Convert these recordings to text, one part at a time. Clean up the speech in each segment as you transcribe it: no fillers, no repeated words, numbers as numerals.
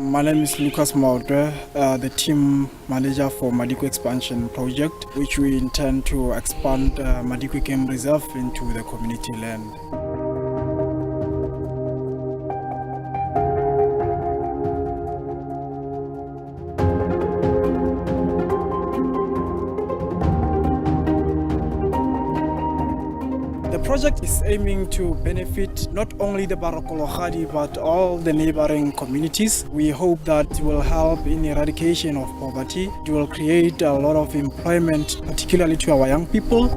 My name is Lucas Maudwe, the team manager for Madikwe Expansion Project, which we intend to expand Madikwe Game Reserve into the community land. The project is aiming to benefit not only the Barakologadi but all the neighboring communities. We hope that it will help in eradication of poverty. It will create a lot of employment, particularly to our young people.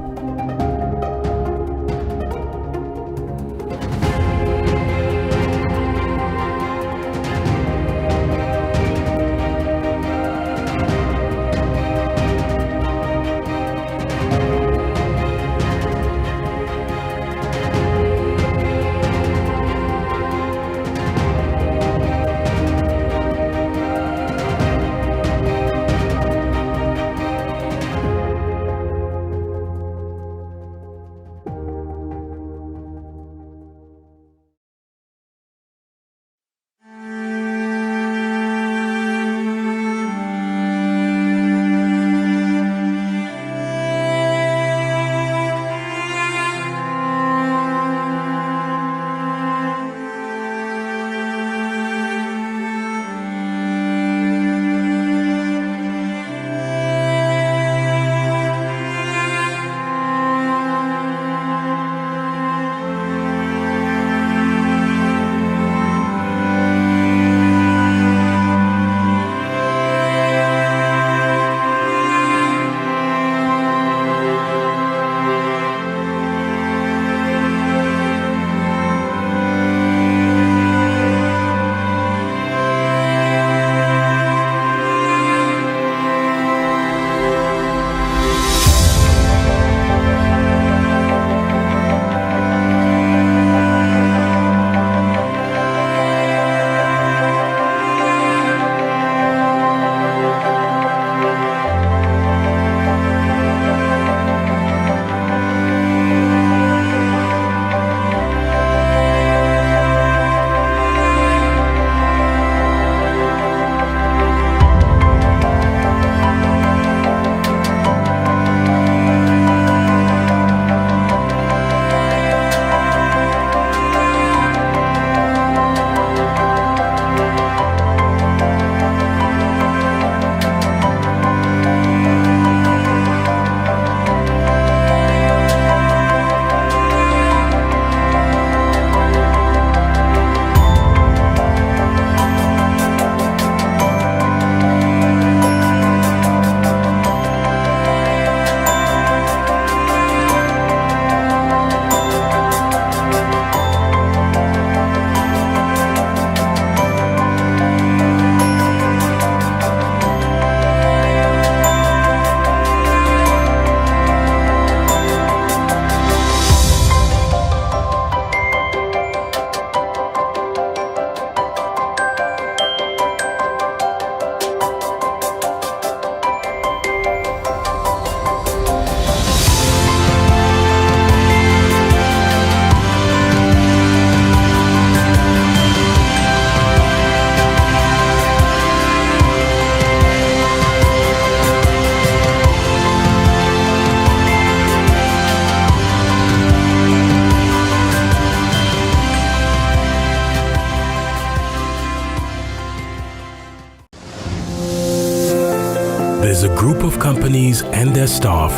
There's a group of companies and their staff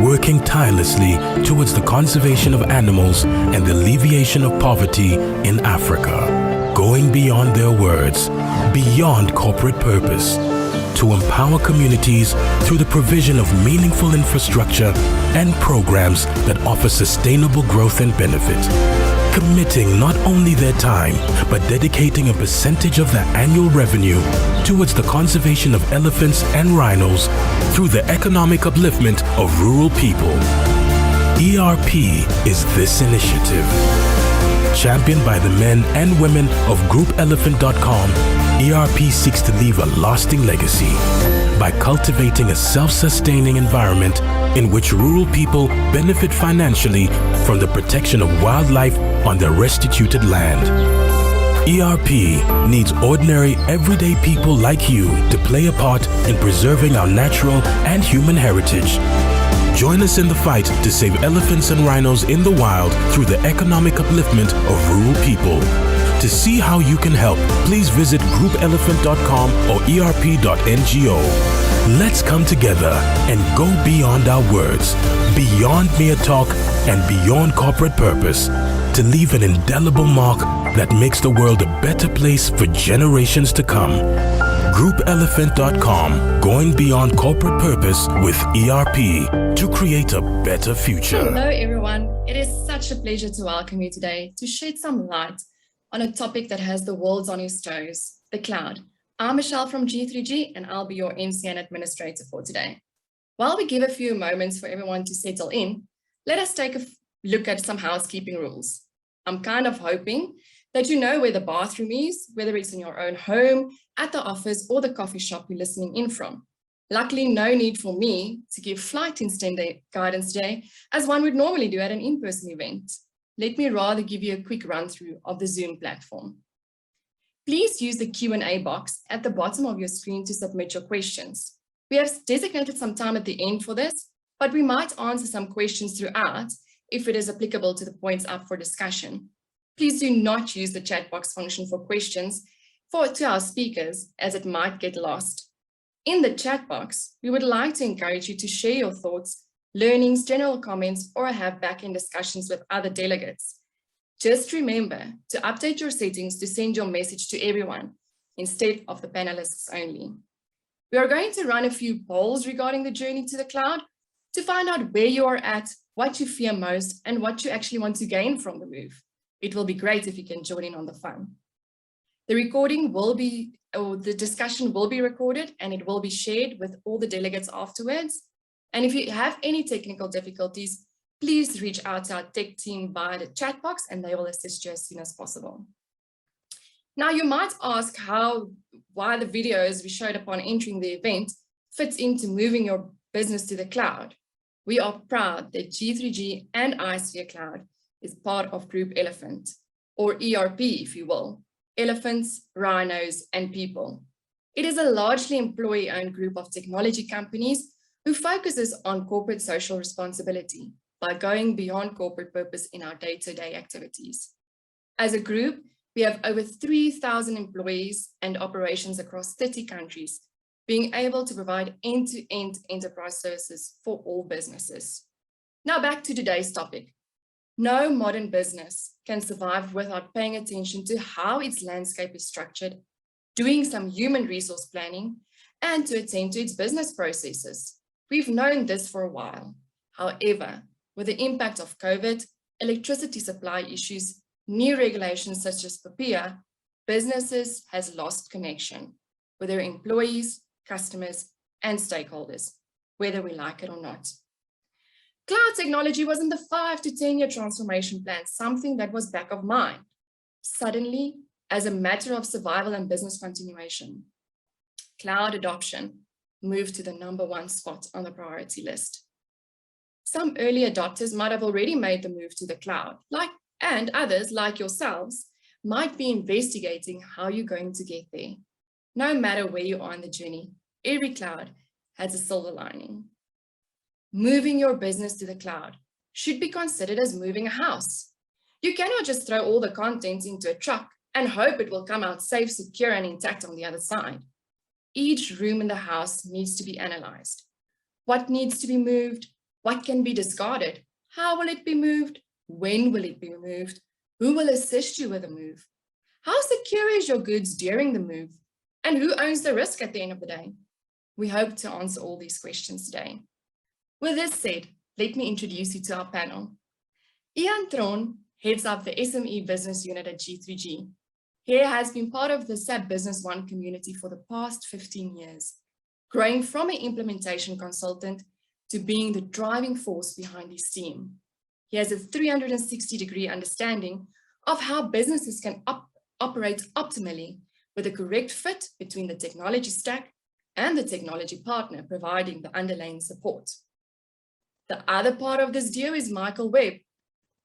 working tirelessly towards the conservation of animals and the alleviation of poverty in Africa, going beyond their words, beyond corporate purpose, to empower communities through the provision of meaningful infrastructure and programs that offer sustainable growth and benefit. Committing not only their time, but dedicating a percentage of their annual revenue towards the conservation of elephants and rhinos through the economic upliftment of rural people. ERP is this initiative. Championed by the men and women of GroupElephant.com, ERP seeks to leave a lasting legacy by cultivating a self-sustaining environment in which rural people benefit financially from the protection of wildlife on their restituted land. ERP needs ordinary, everyday people like you to play a part in preserving our natural and human heritage. Join us in the fight to save elephants and rhinos in the wild through the economic upliftment of rural people. To see how you can help, please visit groupelephant.com or erp.ngo. Let's come together and go beyond our words, beyond mere talk, and beyond corporate purpose, to leave an indelible mark that makes the world a better place for generations to come. Groupelephant.com, going beyond corporate purpose with ERP to create a better future. Hello everyone, it is such a pleasure to welcome you today to shed some light on a topic that has the world on its toes, the cloud. I'm Michelle from G3G and I'll be your MC and administrator for today. While we give a few moments for everyone to settle in, let us take a look at some housekeeping rules. I'm kind of hoping that you know where the bathroom is, whether it's in your own home, at the office, or the coffee shop you're listening in from. Luckily, no need for me to give flight instant guidance today, as one would normally do at an in-person event. Let me rather give you a quick run through of the Zoom platform. Please use the Q&A box at the bottom of your screen to submit your questions. We have designated some time at the end for this, but we might answer some questions throughout if it is applicable to the points up for discussion. Please do not use the chat box function for questions to our speakers, as it might get lost. In the chat box, we would like to encourage you to share your thoughts, learnings, general comments, or have back-end discussions with other delegates. Just remember to update your settings to send your message to everyone instead of the panelists only. We are going to run a few polls regarding the journey to the cloud to find out where you are at, what you fear most, and what you actually want to gain from the move. It will be great if you can join in on the fun. The discussion will be recorded and it will be shared with all the delegates afterwards. And if you have any technical difficulties, please reach out to our tech team via the chat box and they will assist you as soon as possible. Now you might ask why the videos we showed upon entering the event fits into moving your business to the cloud. We are proud that G3G and iSphere Cloud is part of Group Elephant, or ERP if you will, elephants, rhinos, and people. It is a largely employee-owned group of technology companies who focuses on corporate social responsibility by going beyond corporate purpose in our day-to-day activities. As a group, we have over 3,000 employees and operations across 30 countries, being able to provide end-to-end enterprise services for all businesses. Now back to today's topic. No modern business can survive without paying attention to how its landscape is structured, doing some human resource planning, and to attend to its business processes. We've known this for a while. However, with the impact of COVID, electricity supply issues, new regulations such as PAPIA, businesses has lost connection with their employees, customers, and stakeholders, whether we like it or not. Cloud technology was in the 5 to 10 year transformation plan, something that was back of mind. Suddenly, as a matter of survival and business continuation, cloud adoption moved to the #1 spot on the priority list. Some early adopters might have already made the move to the cloud, and others, like yourselves, might be investigating how you're going to get there. No matter where you are on the journey, every cloud has a silver lining. Moving your business to the cloud should be considered as moving a house. You cannot just throw all the contents into a truck and hope it will come out safe, secure, and intact on the other side. Each room in the house needs to be analyzed. What needs to be moved? What can be discarded? How will it be moved? When will it be moved? Who will assist you with the move? How secure is your goods during the move? And who owns the risk at the end of the day? We hope to answer all these questions today. With this said, let me introduce you to our panel. Ian Tron heads up the SME business unit at G3G. He has been part of the SAP Business One community for the past 15 years, growing from an implementation consultant to being the driving force behind his team. He has a 360-degree understanding of how businesses can operate optimally with a correct fit between the technology stack and the technology partner providing the underlying support. The other part of this duo is Michael Webb.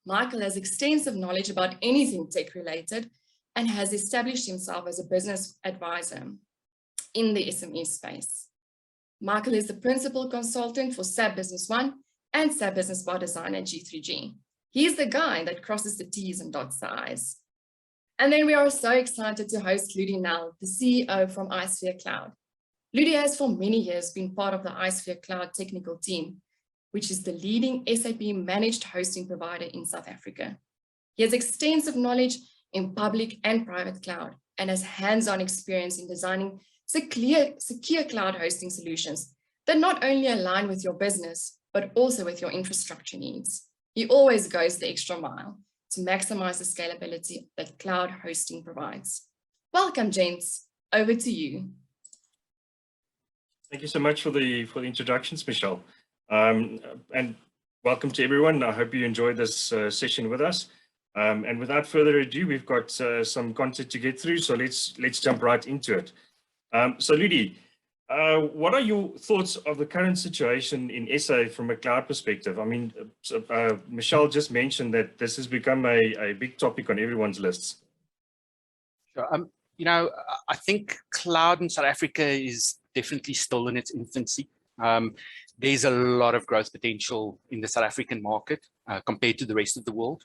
Michael has extensive knowledge about anything tech-related, and has established himself as a business advisor in the SME space. Michael is the principal consultant for SAP Business One and SAP Business Bar Design at G3G. He's the guy that crosses the T's and dots the I's. And then we are so excited to host Ludi Nel, the CEO from iSphere Cloud. Ludi has for many years been part of the iSphere Cloud technical team, which is the leading SAP managed hosting provider in South Africa. He has extensive knowledge in public and private cloud and has hands-on experience in designing secure cloud hosting solutions that not only align with your business, but also with your infrastructure needs. He always goes the extra mile to maximize the scalability that cloud hosting provides. Welcome, gents. Over to you. Thank you so much for the introductions, Michelle. And welcome to everyone. I hope you enjoyed this session with us. And without further ado, we've got some content to get through, so let's jump right into it. So Ludi, what are your thoughts of the current situation in SA from a cloud perspective? I mean, Michelle just mentioned that this has become a big topic on everyone's lists. Sure. You know, I think cloud in South Africa is definitely still in its infancy. There's a lot of growth potential in the South African market compared to the rest of the world.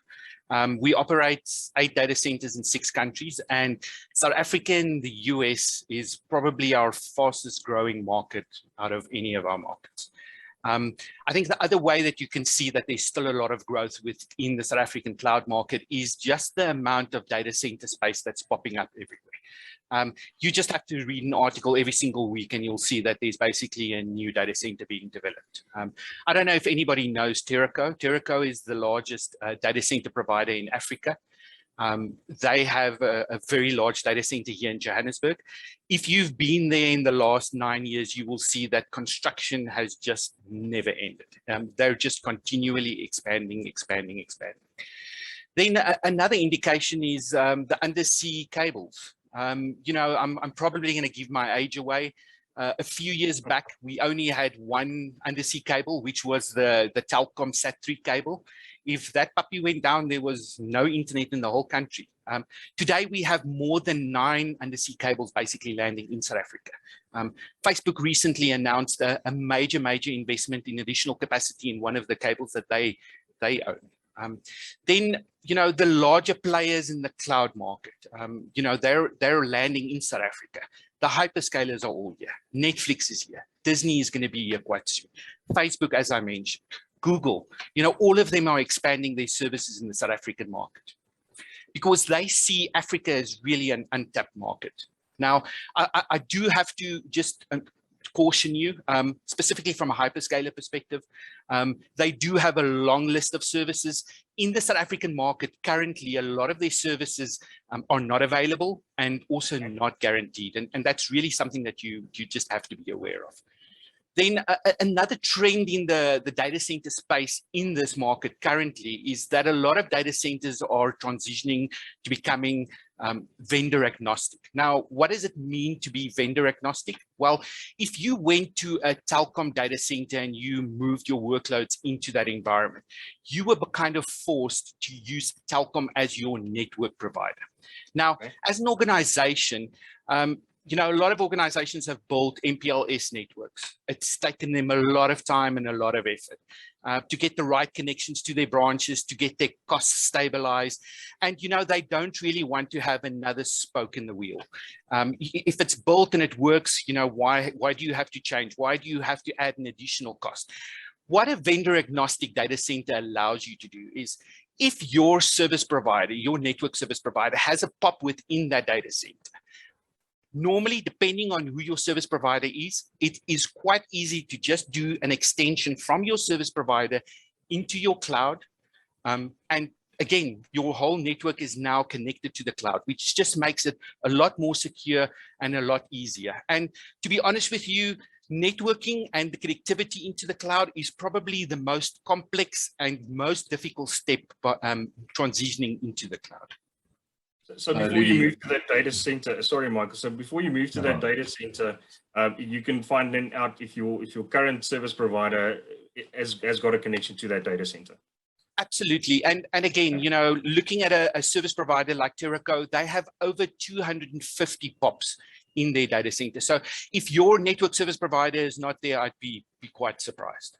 We operate 8 data centers in 6 countries, and South Africa and the US is probably our fastest growing market out of any of our markets. I think the other way that you can see that there's still a lot of growth within the South African cloud market is just the amount of data center space that's popping up everywhere. You just have to read an article every single week and you'll see that there's basically a new data center being developed. I don't know if anybody knows Terraco. Terraco is the largest data center provider in Africa. They have a very large data center here in Johannesburg. If you've been there in the last 9 years, you will see that construction has just never ended. They're just continually expanding. Then another indication is the undersea cables. You know, I'm probably going to give my age away. A few years back, we only had one undersea cable, which was the Telkom Sat3 cable. If that puppy went down, there was no internet in the whole country. Today, we have more than 9 undersea cables basically landing in South Africa. Facebook recently announced a major investment in additional capacity in one of the cables that they own. Then, you know, the larger players in the cloud market, you know, they're landing in South Africa. The hyperscalers are all here. Netflix is here. Disney is going to be here quite soon. Facebook, as I mentioned, Google, you know, all of them are expanding their services in the South African market because they see Africa as really an untapped market. Now, I do have to just caution you, specifically from a hyperscaler perspective. They do have a long list of services. In the South African market, currently, a lot of their services are not available and also not guaranteed. And that's really something that you just have to be aware of. Then another trend in the data center space in this market currently is that a lot of data centers are transitioning to becoming vendor agnostic. Now, what does it mean to be vendor agnostic? Well, if you went to a Telkom data center and you moved your workloads into that environment, you were kind of forced to use Telkom as your network provider. Now, as an organization, you know, a lot of organizations have built MPLS networks. It's taken them a lot of time and a lot of effort to get the right connections to their branches, to get their costs stabilized. And, you know, they don't really want to have another spoke in the wheel. If it's built and it works, you know, why do you have to change? Why do you have to add an additional cost? What a vendor agnostic data center allows you to do is if your service provider, your network service provider has a POP within that data center, normally, depending on who your service provider is, it is quite easy to just do an extension from your service provider into your cloud. And again, your whole network is now connected to the cloud, which just makes it a lot more secure and a lot easier. And to be honest with you, networking and the connectivity into the cloud is probably the most complex and most difficult step transitioning into the cloud. So before you move to that data center, sorry, Michael. So before you move to that data center, you can find then out if your current service provider has got a connection to that data center. Absolutely. And again, you know, looking at a service provider like Terraco, they have over 250 POPs in their data center. So if your network service provider is not there, I'd be quite surprised.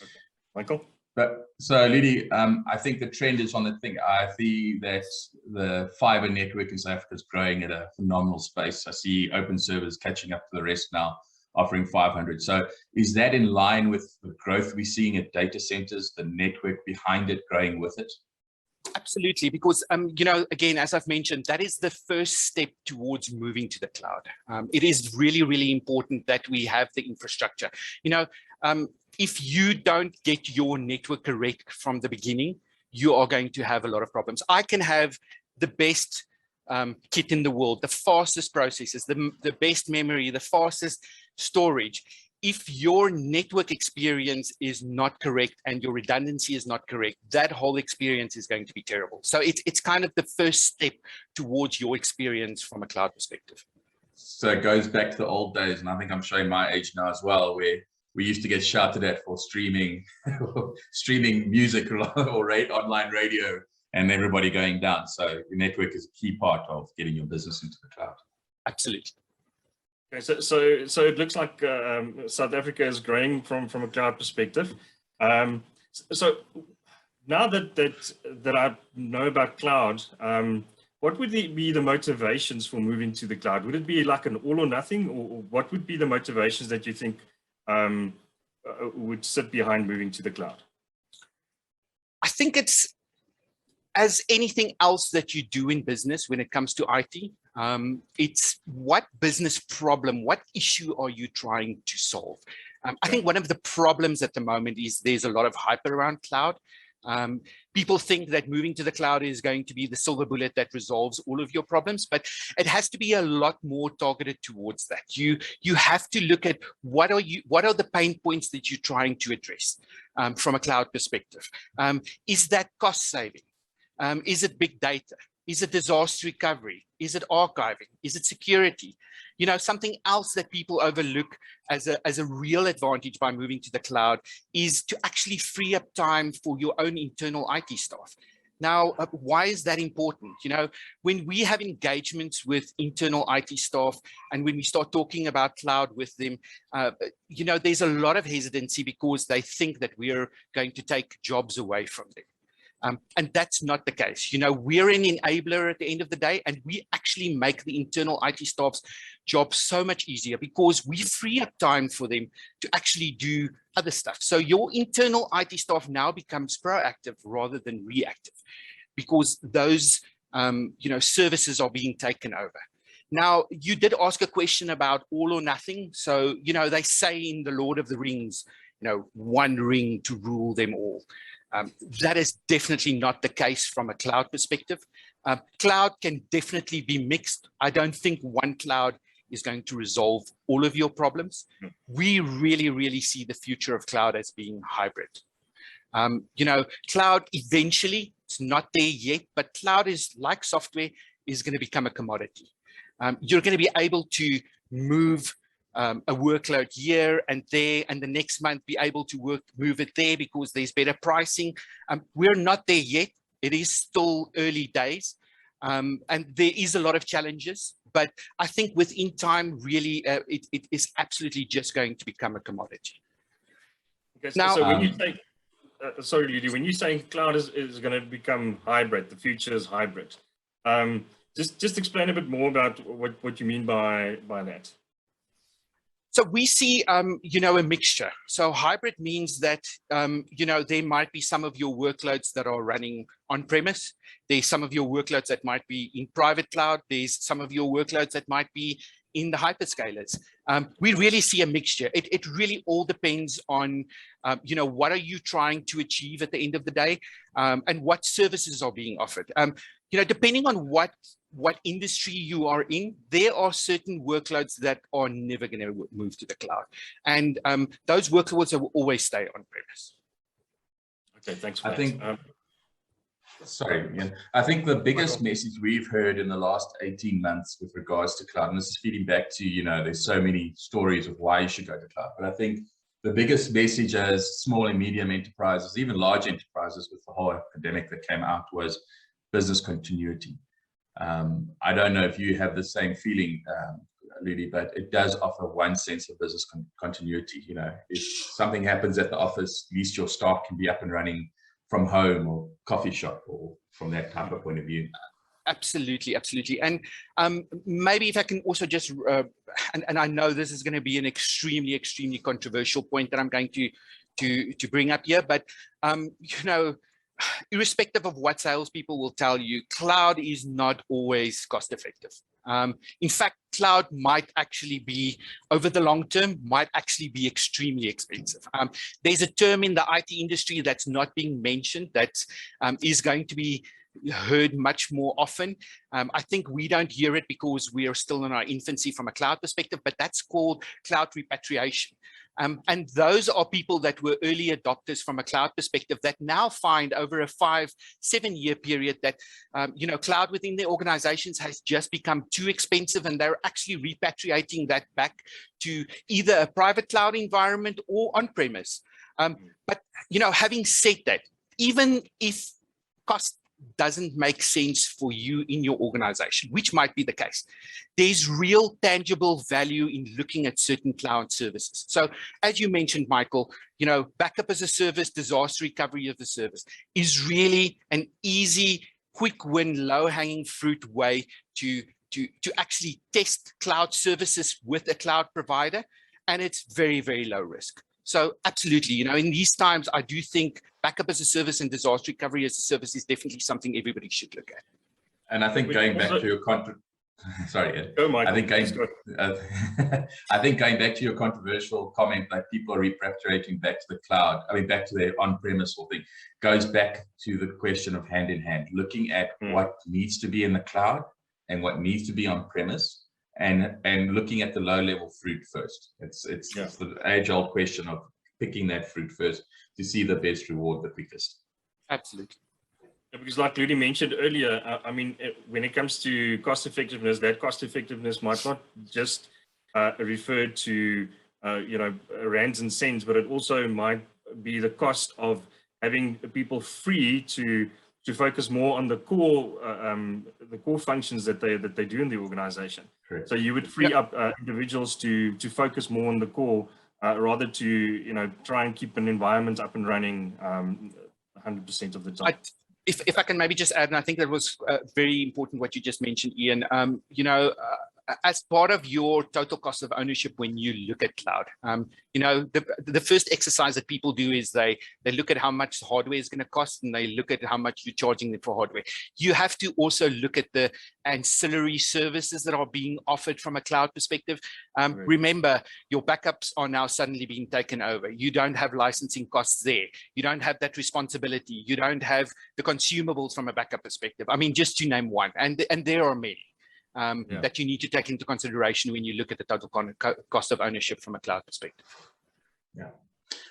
Okay. Michael? But so Ludi, I think the trend is on the thing. I see that the fiber network in South Africa is growing at a phenomenal space. I see open servers catching up to the rest now, offering 500. So is that in line with the growth we're seeing at data centers, the network behind it growing with it? Absolutely, because you know, again, as I've mentioned, that is the first step towards moving to the cloud. It is really, really important that we have the infrastructure. You know, if you don't get your network correct from the beginning, you are going to have a lot of problems. I can have the best kit in the world, the fastest processors, the best memory, the fastest storage. If your network experience is not correct and your redundancy is not correct, that whole experience is going to be terrible. So it's kind of the first step towards your experience from a cloud perspective. So it goes back to the old days, and I think I'm showing my age now as well, where we used to get shouted at for streaming music or online radio, and everybody going down. So your network is a key part of getting your business into the cloud. Absolutely. Okay, so it looks like South Africa is growing from a cloud perspective. So now that I know about cloud, what would be the motivations for moving to the cloud? Would it be like an all or nothing, or what would be the motivations that you think would sit behind moving to the cloud? I think it's, as anything else that you do in business when it comes to IT, it's what business problem, what issue are you trying to solve? I think one of the problems at the moment is there's a lot of hype around cloud. People think that moving to the cloud is going to be the silver bullet that resolves all of your problems, but it has to be a lot more targeted towards that. You have to look at what are the pain points that you're trying to address from a cloud perspective. Is that cost saving? Is it big data? Is it disaster recovery? Is it archiving? Is it security? You know, something else that people overlook as a real advantage by moving to the cloud is to actually free up time for your own internal IT staff. Now, why is that important? You know, when we have engagements with internal IT staff and when we start talking about cloud with them, you know, there's a lot of hesitancy because they think that we're going to take jobs away from them. And that's not the case. You know, we're an enabler at the end of the day, and we actually make the internal IT staff's job so much easier because we free up time for them to actually do other stuff. So your internal IT staff now becomes proactive rather than reactive because those, you know, services are being taken over. Now, you did ask a question about all or nothing. So, you know, they say in the Lord of the Rings, you know, one ring to rule them all. That is definitely not the case from a cloud perspective. Cloud can definitely be mixed. I don't think one cloud is going to resolve all of your problems. We really, really see the future of cloud as being hybrid. You know, cloud eventually, it's not there yet, but cloud is like software, is going to become a commodity. You're going to be able to move a workload here and there, and the next month be able to move it there because there's better pricing. We're not there yet. It is still early days, and there is a lot of challenges. But I think within time, really, it is absolutely just going to become a commodity. Okay, so when you say, sorry, Ludi, when you're saying cloud is going to become hybrid, the future is hybrid. Just explain a bit more about what you mean by that. So we see, you know, a mixture. So hybrid means that, you know, there might be some of your workloads that are running on premise. There's some of your workloads that might be in private cloud. There's some of your workloads that might be in the hyperscalers. We really see a mixture. It really all depends on, you know, what are you trying to achieve at the end of the day, and what services are being offered. You know, depending on what industry you are in, there are certain workloads that are never going to move to the cloud. And those workloads will always stay on premise. Okay, thanks for that. I think the biggest message we've heard in the last 18 months with regards to cloud, and this is feeding back to, you know, there's so many stories of why you should go to cloud, but I think the biggest message as small and medium enterprises, even large enterprises with the whole pandemic that came out, was business continuity. I don't know if you have the same feeling, Ludi, but it does offer one sense of business continuity. You know, if something happens at the office, at least your staff can be up and running from home or coffee shop, or from that type of point of view. Absolutely, absolutely. And maybe if I can also just, and I know this is going to be an extremely, extremely controversial point that I'm going to bring up here, but you know, irrespective of what salespeople will tell you, cloud is not always cost effective. In fact, cloud might actually be, over the long term, might actually be extremely expensive. There's a term in the IT industry that's not being mentioned that is going to be heard much more often. I think we don't hear it because we are still in our infancy from a cloud perspective, but that's called cloud repatriation. And those are people that were early adopters from a cloud perspective that now find over a 5-7 year period that, you know, cloud within their organizations has just become too expensive, and they're actually repatriating that back to either a private cloud environment or on-premise. But, you know, having said that, even if cost doesn't make sense for you in your organization, which might be the case, there's real tangible value in looking at certain cloud services. So as you mentioned, Michael, you know, backup as a service, disaster recovery as a service is really an easy, quick win, low hanging fruit way to actually test cloud services with a cloud provider. And it's very, very low risk. So absolutely, you know, in these times, I do think backup as a service and disaster recovery as a service is definitely something everybody should look at. And I think going back to your sorry, Ed. Go, Michael. I think going back to your controversial comment, like people are repatriating back to the cloud, I mean, back to their on-premise whole thing, goes back to the question of hand in hand, looking at what needs to be in the cloud and what needs to be on-premise. And looking at the low-level fruit first. It's the age-old question of picking that fruit first to see the best reward the quickest. Absolutely. Yeah, because like Ludi mentioned earlier, I mean, when it comes to cost effectiveness, that cost effectiveness might not just refer to, you know, rands and cents, but it also might be the cost of having people free to focus more on the core functions that they do in the organization. Correct. So you would free up individuals to focus more on the core rather to, you know, try and keep an environment up and running 100% of the time. If I can maybe just add, and I think that was very important what you just mentioned, Ian, you know, as part of your total cost of ownership when you look at cloud, you know, the first exercise that people do is they look at how much hardware is going to cost, and they look at how much you're charging them for hardware. You have to also look at the ancillary services that are being offered from a cloud perspective. Remember, your backups are now suddenly being taken over. You don't have licensing costs there. You don't have that responsibility. You don't have the consumables from a backup perspective. I mean, just to name one, and there are many. That you need to take into consideration when you look at the total cost of ownership from a cloud perspective. Yeah,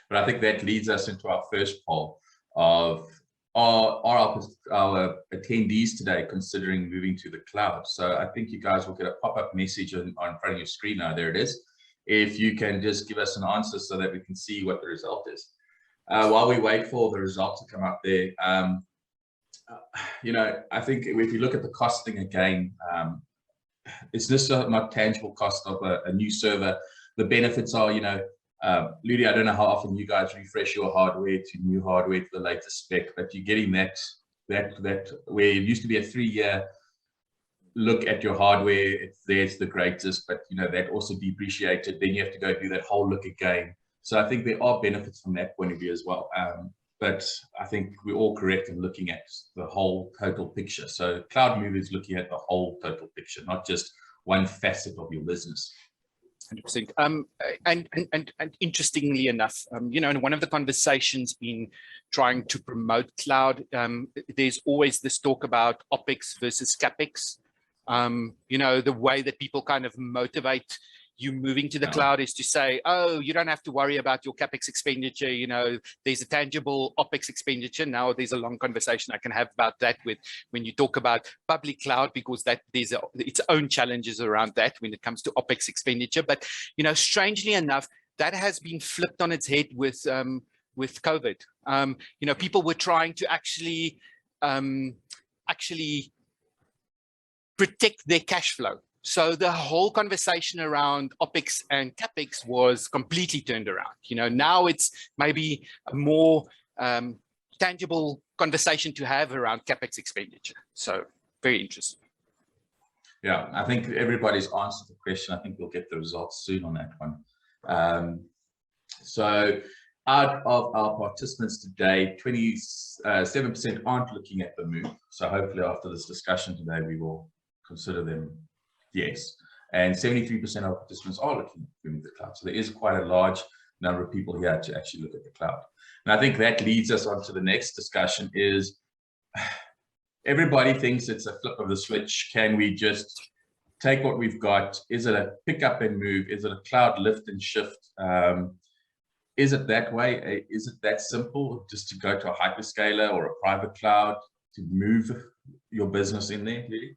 but I think that leads us into our first poll of are our attendees today considering moving to the cloud? So I think you guys will get a pop-up message on front of your screen now. There it is. If you can just give us an answer so that we can see what the result is. While we wait for the results to come up there, you know, I think if you look at the costing again, it's just not tangible cost of a new server. The benefits are, you know, Ludi, I don't know how often you guys refresh your hardware to new hardware to the latest spec, but you're getting that where it used to be a 3-year look at your hardware, it's the greatest, but you know, that also depreciated. Then you have to go do that whole look again. So I think there are benefits from that point of view as well. But I think we're all correct in looking at the whole total picture. So cloud move is looking at the whole total picture, not just one facet of your business. 100%. And interestingly enough, you know, in one of the conversations in trying to promote cloud, there's always this talk about OpEx versus CapEx. You know, the way that people kind of motivate you moving to the cloud is to say, oh, you don't have to worry about your CapEx expenditure. You know, there's a tangible OpEx expenditure. Now there's a long conversation I can have about that with when you talk about public cloud, because that there's its own challenges around that when it comes to OpEx expenditure. But, you know, strangely enough, that has been flipped on its head with COVID. People were trying to actually protect their cash flow. So the whole conversation around OPEX and CAPEX was completely turned around. Now it's maybe a more tangible conversation to have around CAPEX expenditure. So very interesting. Yeah, I think everybody's answered the question. I think we'll get the results soon on that one. So out of our participants today, 27% aren't looking at the move. So hopefully after this discussion today, we will consider them yes. And 73% of participants are looking at moving to the cloud. So there is quite a large number of people here to actually look at the cloud. And I think that leads us on to the next discussion is, everybody thinks it's a flip of the switch. Can we just take what we've got? Is it a pick up and move? Is it a cloud lift and shift? Is it that way? Is it that simple just to go to a hyperscaler or a private cloud to move your business in there, Ludi?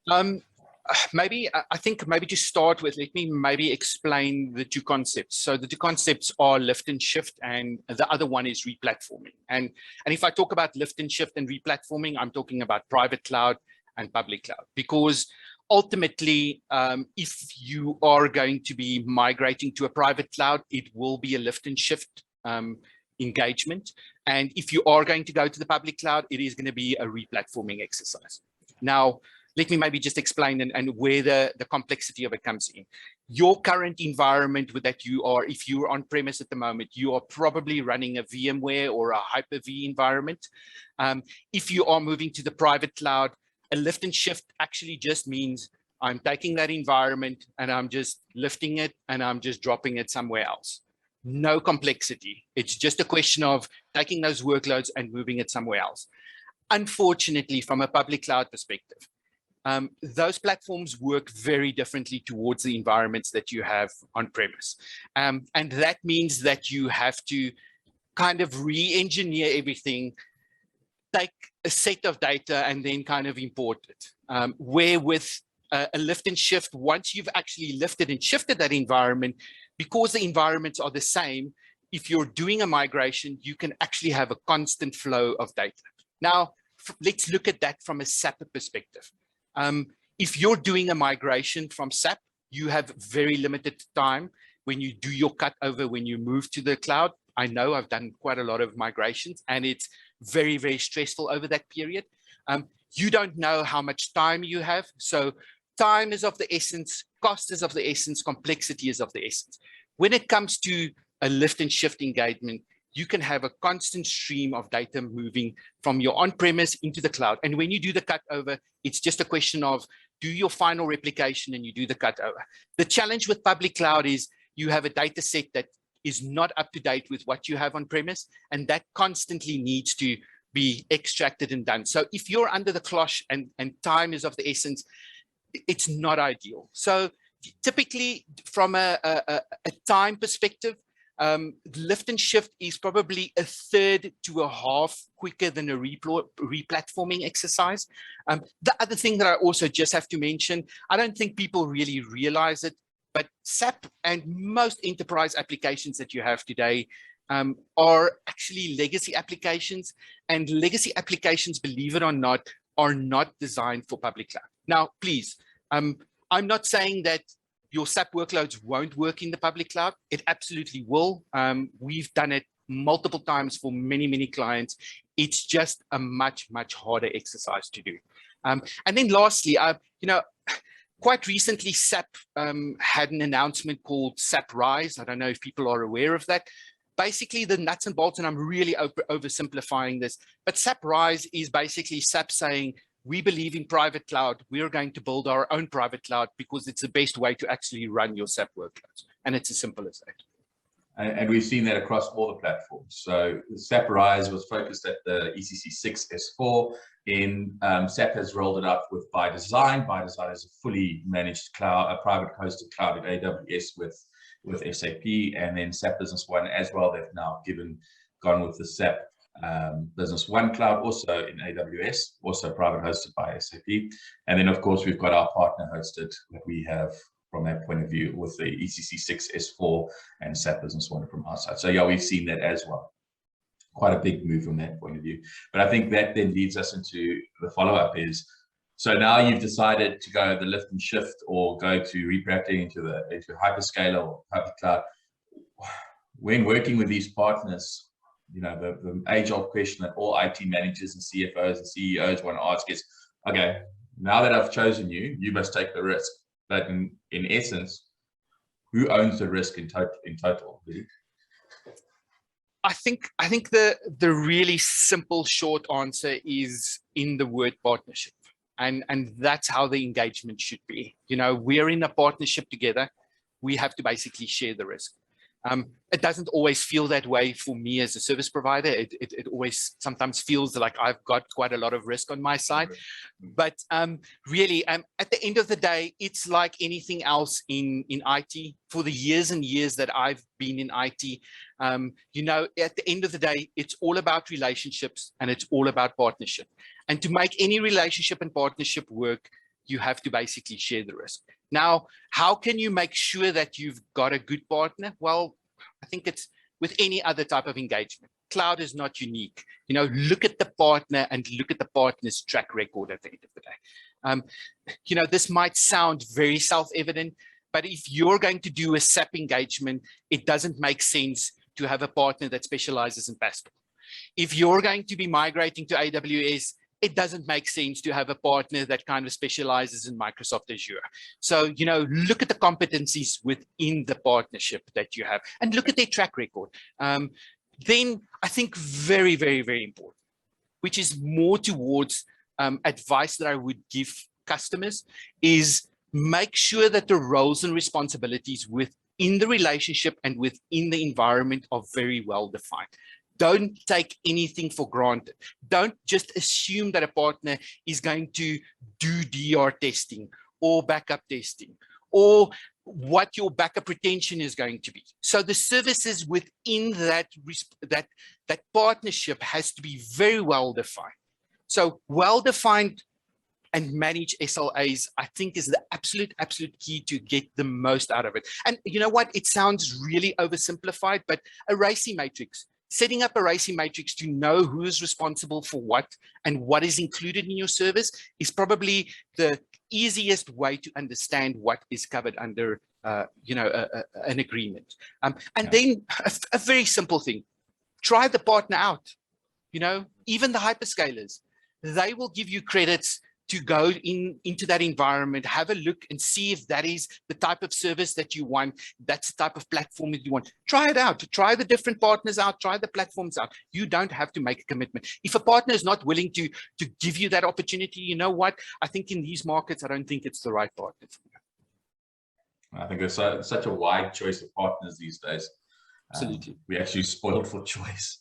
I think to start with, let me maybe explain the two concepts. So the two concepts are lift and shift, and the other one is replatforming. And if I talk about lift and shift and replatforming, I'm talking about private cloud and public cloud, because ultimately, if you are going to be migrating to a private cloud, it will be a lift and shift engagement. And if you are going to go to the public cloud, it is going to be a replatforming exercise. Now, let me maybe just explain and where the complexity of it comes in. Your current environment with that you are, if you're on premise at the moment, you are probably running a VMware or a Hyper-V environment. If you are moving to the private cloud, a lift and shift actually just means I'm taking that environment and I'm just lifting it and I'm just dropping it somewhere else. No complexity. It's just a question of taking those workloads and moving it somewhere else. Unfortunately, from a public cloud perspective, those platforms work very differently towards the environments that you have on premise. And that means that you have to kind of re-engineer everything, take a set of data and then kind of import it. Where with a lift and shift, once you've actually lifted and shifted that environment, because the environments are the same, if you're doing a migration, you can actually have a constant flow of data. Now, let's look at that from a SAP perspective. If you're doing a migration from SAP, you have very limited time when you do your cut over, when you move to the cloud. I know I've done quite a lot of migrations and it's very, very stressful over that period. You don't know how much time you have. So time is of the essence, cost is of the essence, complexity is of the essence. When it comes to a lift and shift engagement, you can have a constant stream of data moving from your on-premise into the cloud. And when you do the cut over, it's just a question of do your final replication and you do the cut over. The challenge with public cloud is you have a data set that is not up to date with what you have on premise, and that constantly needs to be extracted and done. So if you're under the cloche and time is of the essence, it's not ideal. So typically from a time perspective, lift and shift is probably a third to a half quicker than a replatforming exercise. The other thing that I also just have to mention, I don't think people really realize it, but SAP and most enterprise applications that you have today are actually legacy applications, and legacy applications, believe it or not, are not designed for public cloud. Now, please, I'm not saying that your SAP workloads won't work in the public cloud. It absolutely will. We've done it multiple times for many, many clients. It's just a much, much harder exercise to do. And then lastly, quite recently, SAP had an announcement called SAP Rise. I don't know if people are aware of that. Basically, the nuts and bolts, and I'm really oversimplifying this, but SAP Rise is basically SAP saying, we believe in private cloud. We are going to build our own private cloud because it's the best way to actually run your SAP workloads. And it's as simple as that. And we've seen that across all the platforms. So SAP Rise was focused at the ECC 6 S4. SAP has rolled it out with By Design. By Design is a fully managed cloud, a private hosted cloud at AWS with SAP, and then SAP Business One as well. They've now gone with the SAP Business One Cloud, also in AWS, also private hosted by SAP. And then, of course, we've got our partner hosted that we have from that point of view with the ECC6 S4 and SAP Business One from our side. So yeah, we've seen that as well. Quite a big move from that point of view. But I think that then leads us into the follow-up is, so now you've decided to go the lift and shift or go to rebranding into hyperscaler or public cloud. When working with these partners, you know, the age-old question that all IT managers and CFOs and CEOs want to ask is, okay, now that I've chosen you, you must take the risk. But in essence, who owns the risk in total? Really? I think the really simple short answer is in the word partnership. And that's how the engagement should be. You know, we're in a partnership together. We have to basically share the risk. It doesn't always feel that way for me as a service provider. It always sometimes feels like I've got quite a lot of risk on my side. But really, at the end of the day, it's like anything else in IT. For the years and years that I've been in IT, you know, at the end of the day, it's all about relationships and it's all about partnership. And to make any relationship and partnership work, you have to basically share the risk. Now, how can you make sure that you've got a good partner? Well, I think it's with any other type of engagement. Cloud is not unique. You know, look at the partner and look at the partner's track record at the end of the day. You know, this might sound very self-evident, but if you're going to do a SAP engagement, it doesn't make sense to have a partner that specializes in Pascal. If you're going to be migrating to AWS, it doesn't make sense to have a partner that kind of specializes in Microsoft Azure. So, you know, look at the competencies within the partnership that you have and look at their track record. Then I think very, very, very important, which is more towards advice that I would give customers, is make sure that the roles and responsibilities within the relationship and within the environment are very well defined. Don't take anything for granted. Don't just assume that a partner is going to do DR testing or backup testing or what your backup retention is going to be. So the services within that partnership has to be very well defined. So well defined and manage SLAs, I think, is the absolute key to get the most out of it. And you know what? It sounds really oversimplified, but a RACI matrix. Setting up a RACI matrix to know who is responsible for what and what is included in your service is probably the easiest way to understand what is covered under, you know, an agreement. Then a very simple thing: try the partner out. You know, even the hyperscalers, they will give you credits to go into that environment, have a look and see if that is the type of service that you want, that's the type of platform that you want. Try it out, try the different partners out, try the platforms out. You don't have to make a commitment. If a partner is not willing to give you that opportunity, you know what? I think in these markets, I don't think it's the right partner for you. I think there's such a wide choice of partners these days. Absolutely. We actually spoiled for choice.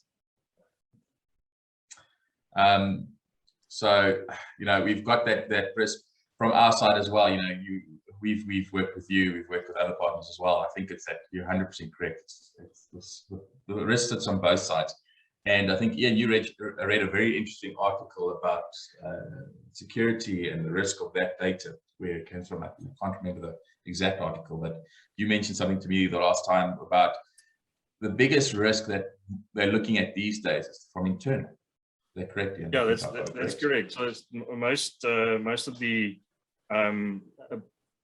So, you know, we've got that risk from our side as well. You know, we've worked with you, we've worked with other partners as well. I think it's that you're 100% correct. The risk sits on both sides. And I think, Ian, you read a very interesting article about security and the risk of that data, where it came from. I can't remember the exact article, but you mentioned something to me the last time about the biggest risk that they're looking at these days is from internal. Is that correct? Yeah, that's correct. So it's most of the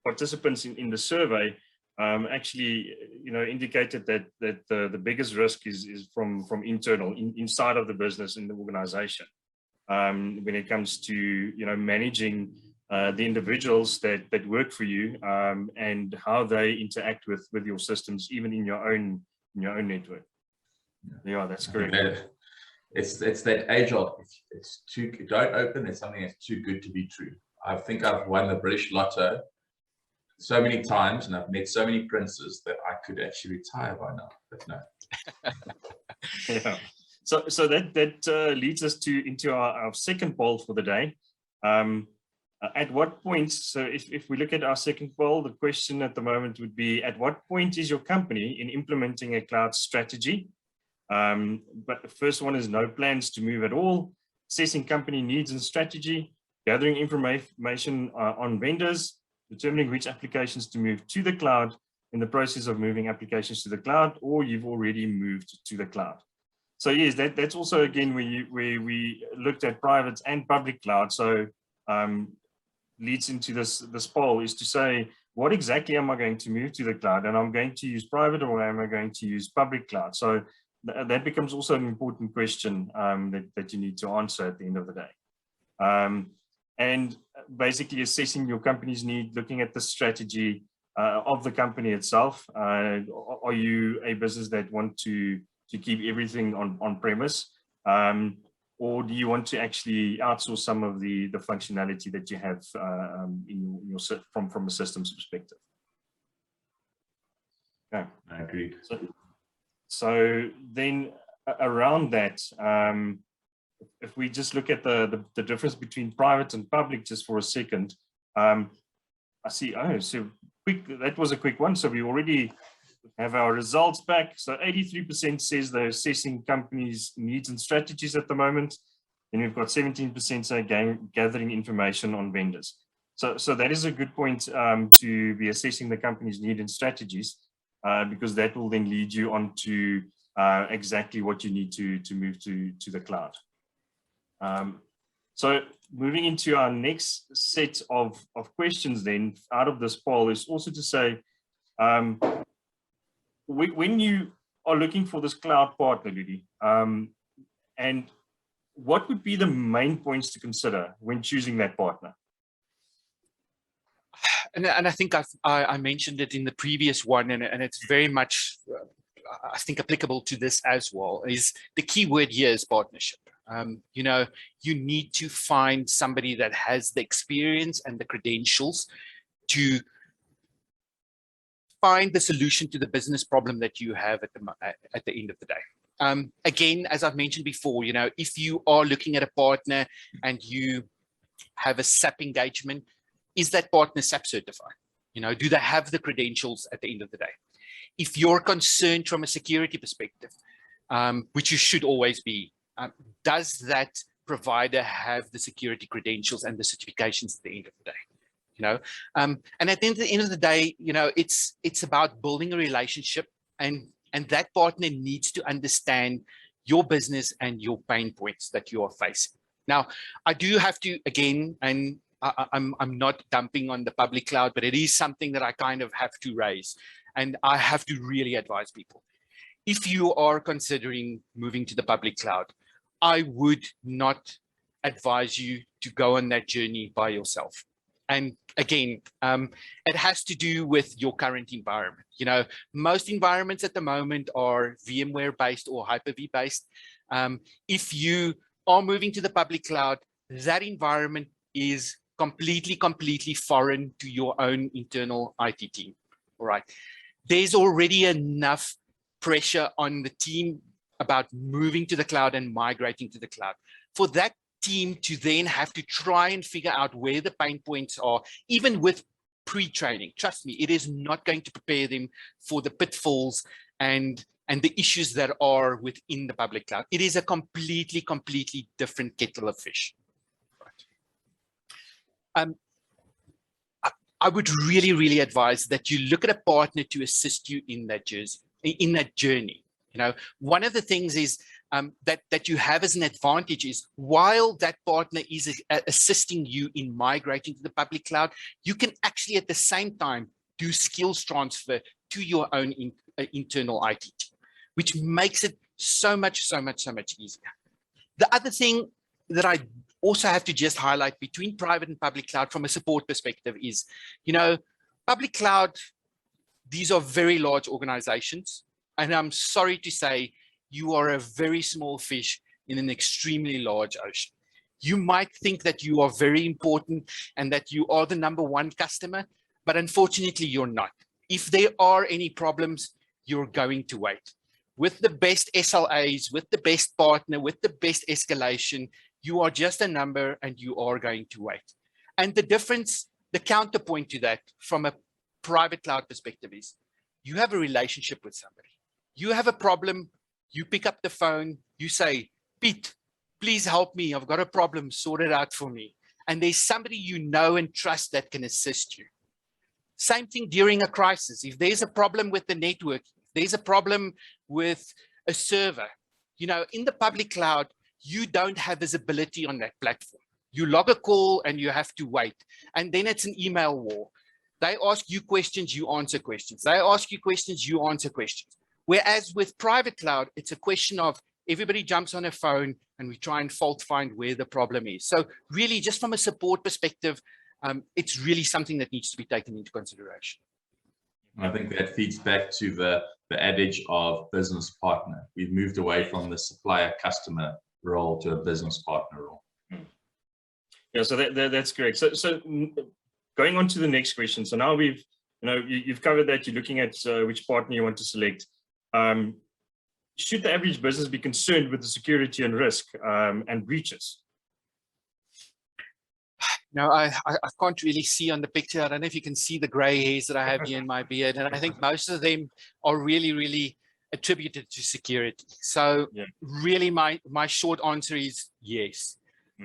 participants in the survey actually, you know, indicated that the biggest risk is from internal, inside of the business, in the organization, when it comes to, you know, managing the individuals that work for you, and how they interact with your systems, even in your own network. Yeah, that's correct. It's that age-old. It's too, don't open. It's something that's too good to be true. I think I've won the British Lotto so many times, and I've met so many princes that I could actually retire by now. But no. Yeah. So that leads us into our second poll for the day. At what point? So if we look at our second poll, the question at the moment would be: at what point is your company in implementing a cloud strategy? But the first one is no plans to move at all, assessing company needs and strategy, gathering information on vendors, determining which applications to move to the cloud in the process of moving applications to the cloud, or you've already moved to the cloud. So yes, that's also again where we looked at private and public cloud. So leads into this poll is to say, what exactly am I going to move to the cloud? And I'm going to use private, or am I going to use public cloud? So that becomes also an important question that you need to answer at the end of the day. And basically assessing your company's need, looking at the strategy of the company itself. Are you a business that want to keep everything on premise? Or do you want to actually outsource some of the functionality that you have in your from a systems perspective? Okay. I agree. So then around that, if we just look at the difference between private and public just for a second, I see, so quick, that was a quick one. So we already have our results back. So 83% says they're assessing companies' needs and strategies at the moment. And we've got 17% say gathering information on vendors. So that is a good point to be assessing the company's need and strategies, because that will then lead you on to exactly what you need to move to the cloud. So moving into our next set of questions then out of this poll is also to say, when you are looking for this cloud partner, Ludi, and what would be the main points to consider when choosing that partner? And I think I mentioned it in the previous one, and it's very much, I think, applicable to this as well, is the key word here is partnership. You know, you need to find somebody that has the experience and the credentials to find the solution to the business problem that you have at the end of the day. Again, as I've mentioned before, you know, if you are looking at a partner and you have a SAP engagement, is that partner SAP certified? You know, do they have the credentials at the end of the day? If you're concerned from a security perspective, which you should always be, does that provider have the security credentials and the certifications at the end of the day? You know, and at the end of the day, you know, it's about building a relationship, and that partner needs to understand your business and your pain points that you are facing. Now, I do have to, again, and I'm not dumping on the public cloud, but it is something that I kind of have to raise, and I have to really advise people. If you are considering moving to the public cloud, I would not advise you to go on that journey by yourself. And again, it has to do with your current environment. You know, most environments at the moment are VMware based or Hyper-V based. If you are moving to the public cloud, that environment is completely foreign to your own internal IT team. All right. There's already enough pressure on the team about moving to the cloud and migrating to the cloud. For that team to then have to try and figure out where the pain points are, even with pre-training, trust me, it is not going to prepare them for the pitfalls and the issues that are within the public cloud. It is a completely different kettle of fish. Right. I would really advise that you look at a partner to assist you in that journey. You know, one of the things is that you have as an advantage is, while that partner is assisting you in migrating to the public cloud, you can actually at the same time do skills transfer to your own internal IT team, which makes it so much easier. The other thing that I also have to just highlight between private and public cloud from a support perspective is, you know, public cloud, these are very large organizations. And I'm sorry to say, you are a very small fish in an extremely large ocean. You might think that you are very important and that you are the #1 customer, but unfortunately you're not. If there are any problems, you're going to wait. With the best SLAs, with the best partner, with the best escalation, you are just a number and you are going to wait. And the difference, the counterpoint to that from a private cloud perspective is, you have a relationship with somebody. You have a problem, you pick up the phone, you say, Pete, please help me. I've got a problem, sort it out for me. And there's somebody you know and trust that can assist you. Same thing during a crisis. If there's a problem with the network, there's a problem with a server, you know, in the public cloud, you don't have visibility on that platform. You log a call and you have to wait. And then it's an email war. They ask you questions, you answer questions. They ask you questions, you answer questions. Whereas with private cloud, it's a question of everybody jumps on a phone and we try and fault find where the problem is. So really, just from a support perspective, it's really something that needs to be taken into consideration. I think that feeds back to the adage of business partner. We've moved away from the supplier customer role to a business partner role. Yeah, so that's correct. So going on to the next question. So now you've covered that. You're looking at which partner you want to select. Should the average business be concerned with the security and risk and breaches? Now, I can't really see on the picture. I don't know if you can see the gray hairs that I have here in my beard. And I think most of them are really, really attributed to security. So really, my short answer is yes.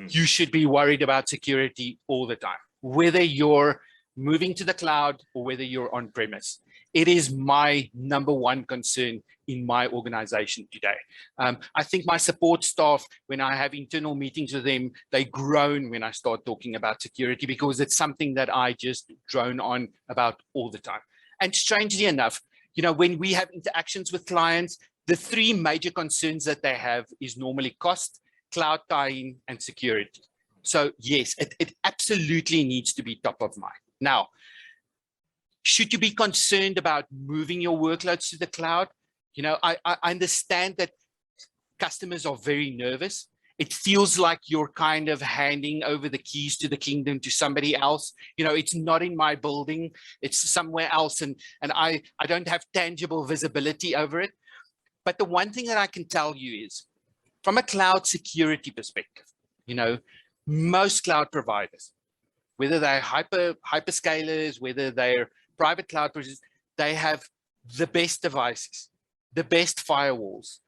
You should be worried about security all the time, whether you're moving to the cloud or whether you're on premise. It is my number one concern in my organization today. I think my support staff, when I have internal meetings with them, they groan when I start talking about security because it's something that I just drone on about all the time. And strangely enough, you know, when we have interactions with clients, the three major concerns that they have is normally cost, cloud tie-in, and security. So yes, it absolutely needs to be top of mind. Now, should you be concerned about moving your workloads to the cloud? You know, I understand that customers are very nervous. It feels like you're kind of handing over the keys to the kingdom to somebody else. You know, it's not in my building, it's somewhere else, and I don't have tangible visibility over it. But the one thing that I can tell you is, from a cloud security perspective, you know, most cloud providers, whether they're hyperscalers, whether they're private cloud providers, they have the best devices, the best firewalls,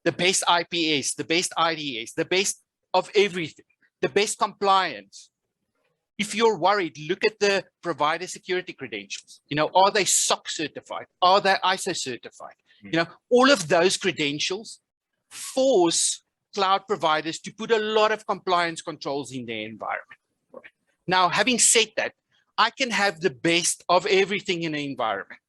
the best IPS, the best IDS, the best of everything, the best compliance. If you're worried, look at the provider security credentials. You know, are they SOC certified? Are they ISO certified? You know, all of those credentials force cloud providers to put a lot of compliance controls in their environment. Now, having said that, I can have the best of everything in an environment.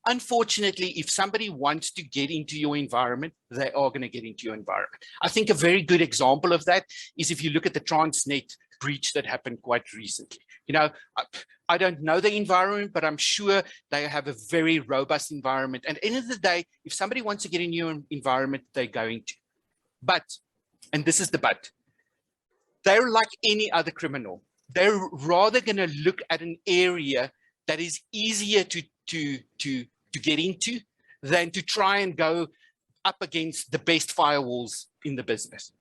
Unfortunately, if somebody wants to get into your environment, they are going to get into your environment. I think a very good example of that is if you look at the Transnet breach that happened quite recently. You know, I don't know the environment, but I'm sure they have a very robust environment. And at the end of the day, if somebody wants to get in your environment, they're going to. But, and this is the but, they're like any other criminal. They're rather going to look at an area that is easier to get into than to try and go up against the best firewalls in the business.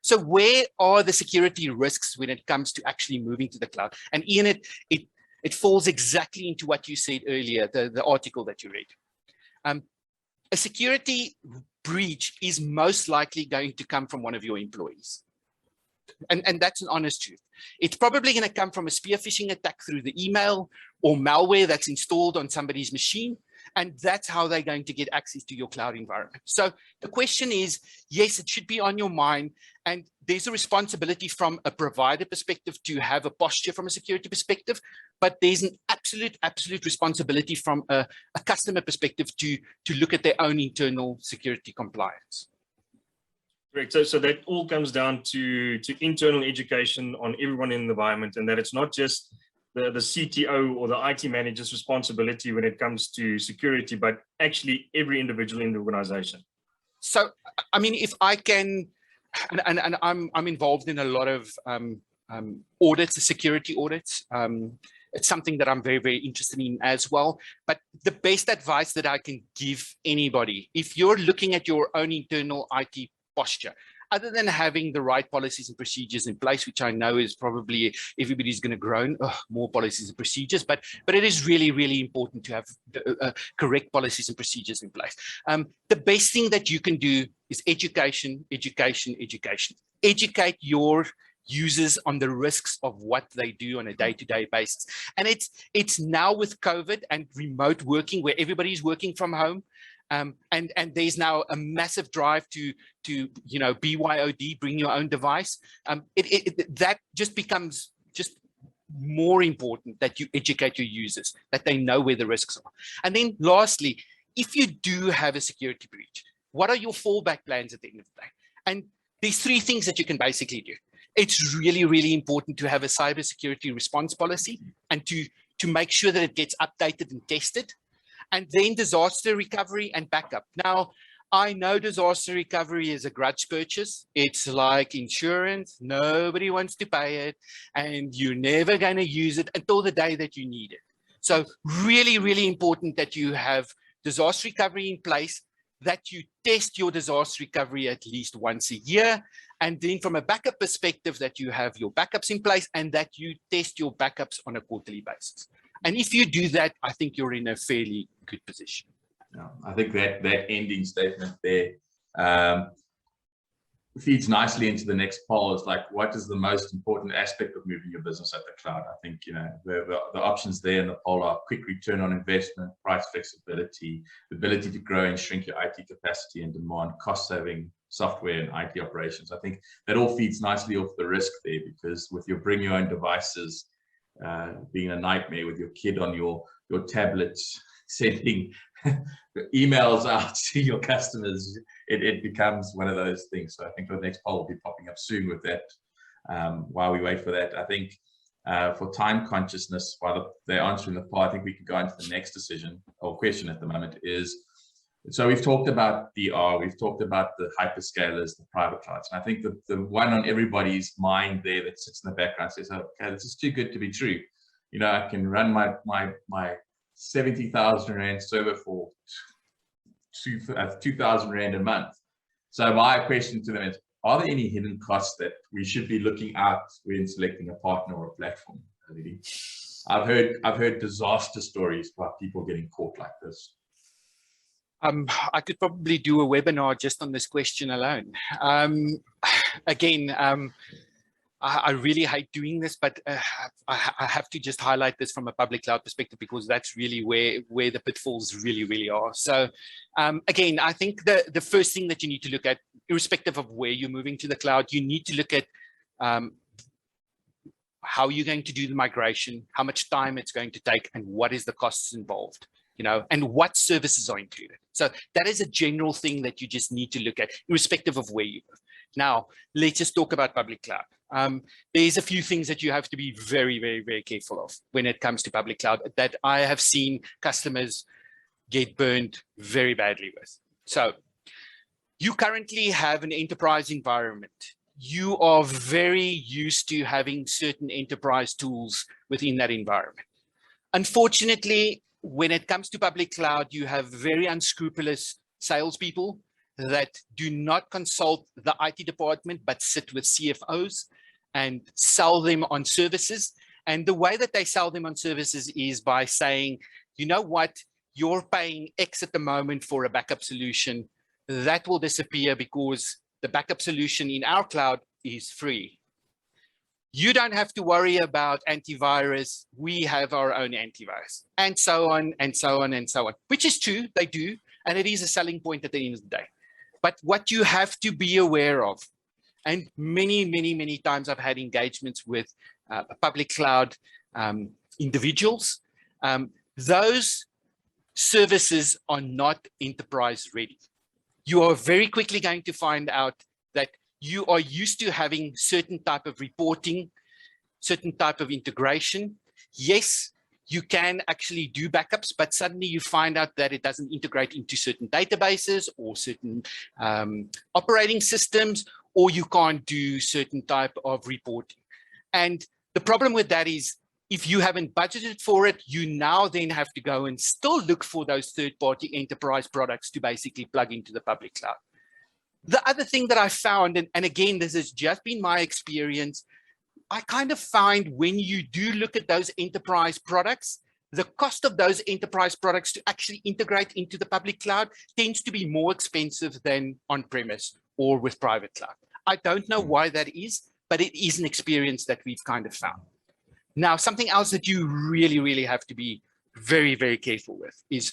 So where are the security risks when it comes to actually moving to the cloud? And Ian, it falls exactly into what you said earlier, the article that you read. A security breach is most likely going to come from one of your employees. And that's an honest truth. It's probably going to come from a spear phishing attack through the email or malware that's installed on somebody's machine. And that's how they're going to get access to your cloud environment. So the question is, yes, it should be on your mind. And there's a responsibility from a provider perspective to have a posture from a security perspective. But there's an absolute responsibility from a customer perspective to look at their own internal security compliance. Correct. So that all comes down to internal education on everyone in the environment, and that it's not just the CTO or the IT manager's responsibility when it comes to security, but actually every individual in the organization. So, I mean, if I can, and I'm involved in a lot of audits, security audits. It's something that I'm very, very interested in as well. But the best advice that I can give anybody, if you're looking at your own internal IT posture, other than having the right policies and procedures in place, which I know is probably everybody's going to groan, more policies and procedures, but it is really, really important to have the, correct policies and procedures in place. The best thing that you can do is education, education, education. Educate your users on the risks of what they do on a day-to-day basis. And it's now with COVID and remote working, where everybody's working from home, and there's now a massive drive to BYOD, bring your own device. That just becomes just more important, that you educate your users, that they know where the risks are. And then lastly, if you do have a security breach, what are your fallback plans at the end of the day? And there's three things that you can basically do. It's really, really important to have a cybersecurity response policy and to make sure that it gets updated and tested. And then disaster recovery and backup. Now, I know disaster recovery is a grudge purchase. It's like insurance. Nobody wants to pay it, and you're never going to use it until the day that you need it. So really, really important that you have disaster recovery in place, that you test your disaster recovery at least once a year. And then from a backup perspective, that you have your backups in place and that you test your backups on a quarterly basis. And if you do that, I think you're in a fairly good position. Yeah, I think that ending statement there feeds nicely into the next poll. It's like, what is the most important aspect of moving your business at the cloud? I think, the options there in the poll are quick return on investment, price flexibility, the ability to grow and shrink your IT capacity and demand, cost saving software and IT operations. I think that all feeds nicely off the risk there, because with your bring your own devices being a nightmare, with your kid on your tablets sending emails out to your customers, it becomes one of those things. So I think the next poll will be popping up soon with that. While we wait for that, I think for time consciousness, while they're answering the poll, I think we can go into the next decision or question at the moment is, so we've talked about DR, we've talked about the hyperscalers, the private clouds. And I think the one on everybody's mind there that sits in the background says, okay, this is too good to be true. I can run my 70,000 Rand server for 2,000 Rand a month. So my question to them is, are there any hidden costs that we should be looking at when selecting a partner or a platform? I've heard disaster stories about people getting caught like this. I could probably do a webinar just on this question alone. Again, I really hate doing this, but I have to just highlight this from a public cloud perspective, because that's really where the pitfalls really, really are. So again, I think the first thing that you need to look at, irrespective of where you're moving to the cloud, you need to look at how you're going to do the migration, how much time it's going to take, and what is the costs involved, and what services are included. So that is a general thing that you just need to look at, irrespective of where you live. Now, let's just talk about public cloud. There's a few things that you have to be very, very, very careful of when it comes to public cloud that I have seen customers get burned very badly with. So you currently have an enterprise environment. You are very used to having certain enterprise tools within that environment. Unfortunately, when it comes to public cloud, you have very unscrupulous salespeople that do not consult the IT department, but sit with CFOs and sell them on services. And the way that they sell them on services is by saying, you know what, you're paying X at the moment for a backup solution. That will disappear because the backup solution in our cloud is free. You don't have to worry about antivirus. We have our own antivirus, and so on, and so on, and so on, which is true, they do. And it is a selling point at the end of the day. But what you have to be aware of, and many, many, many times I've had engagements with public cloud individuals, those services are not enterprise ready. You are very quickly going to find out that you are used to having certain type of reporting, certain type of integration. Yes, you can actually do backups, but suddenly you find out that it doesn't integrate into certain databases or certain operating systems, or you can't do certain type of reporting. And the problem with that is, if you haven't budgeted for it, you now then have to go and still look for those third-party enterprise products to basically plug into the public cloud. The other thing that I found, and again, this has just been my experience, I kind of find when you do look at those enterprise products, the cost of those enterprise products to actually integrate into the public cloud tends to be more expensive than on-premise or with private cloud. I don't know why that is, but it is an experience that we've kind of found. Now, something else that you really, really have to be very, very careful with is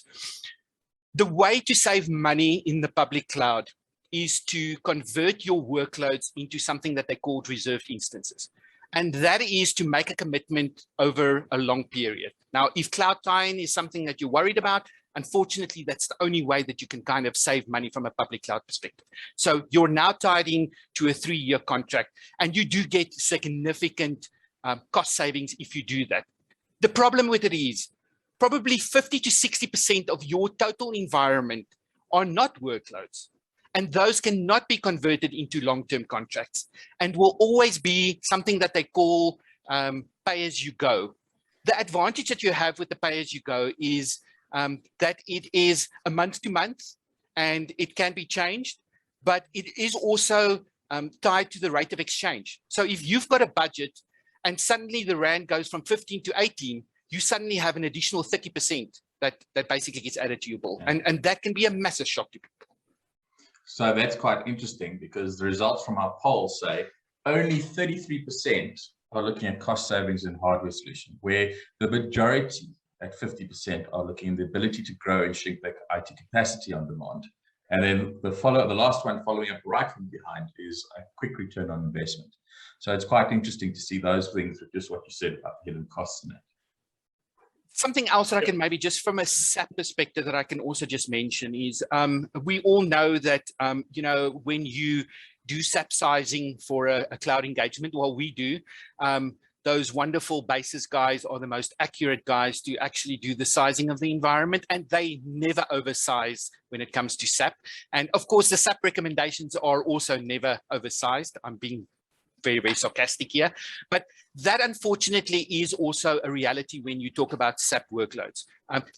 the way to save money in the public cloud is to convert your workloads into something that they call reserved instances. And that is to make a commitment over a long period. Now, if cloud tie-in is something that you're worried about, unfortunately, that's the only way that you can kind of save money from a public cloud perspective. So you're now tied in to a 3-year contract, and you do get significant cost savings if you do that. The problem with it is probably 50 to 60% of your total environment are not workloads. And those cannot be converted into long-term contracts and will always be something that they call pay-as-you-go. The advantage that you have with the pay-as-you-go is that it is a month-to-month and it can be changed, but it is also tied to the rate of exchange. So if you've got a budget and suddenly the rand goes from 15 to 18, you suddenly have an additional 30% that basically gets added to your bill. Yeah. And that can be a massive shock to people. So that's quite interesting because the results from our poll say only 33% are looking at cost savings in hardware solution, where the majority at 50% are looking at the ability to grow and shrink their IT capacity on demand. And then the last one following up right from behind is a quick return on investment. So it's quite interesting to see those things with just what you said about hidden costs in it. Something else that I can maybe just from a SAP perspective that I can also just mention is we all know that, you know, when you do SAP sizing for a cloud engagement, well, we do, those wonderful basis guys are the most accurate guys to actually do the sizing of the environment, and they never oversize when it comes to SAP. And of course, the SAP recommendations are also never oversized. I'm being very, very sarcastic here, but that unfortunately is also a reality when you talk about SAP workloads.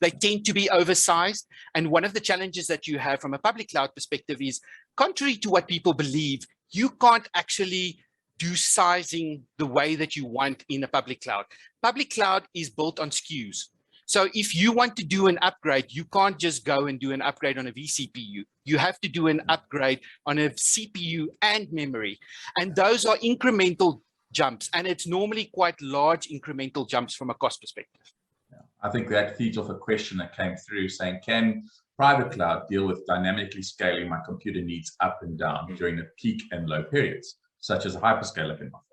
They tend to be oversized. And one of the challenges that you have from a public cloud perspective is, contrary to what people believe, you can't actually do sizing the way that you want in a public cloud. Public cloud is built on SKUs. So if you want to do an upgrade, you can't just go and do an upgrade on a vCPU. You have to do an upgrade on a CPU and memory. And those are incremental jumps. And it's normally quite large incremental jumps from a cost perspective. Yeah. I think that feeds off a question that came through saying, can private cloud deal with dynamically scaling my computer needs up and down during the peak and low periods, such as a hyperscaler can offer?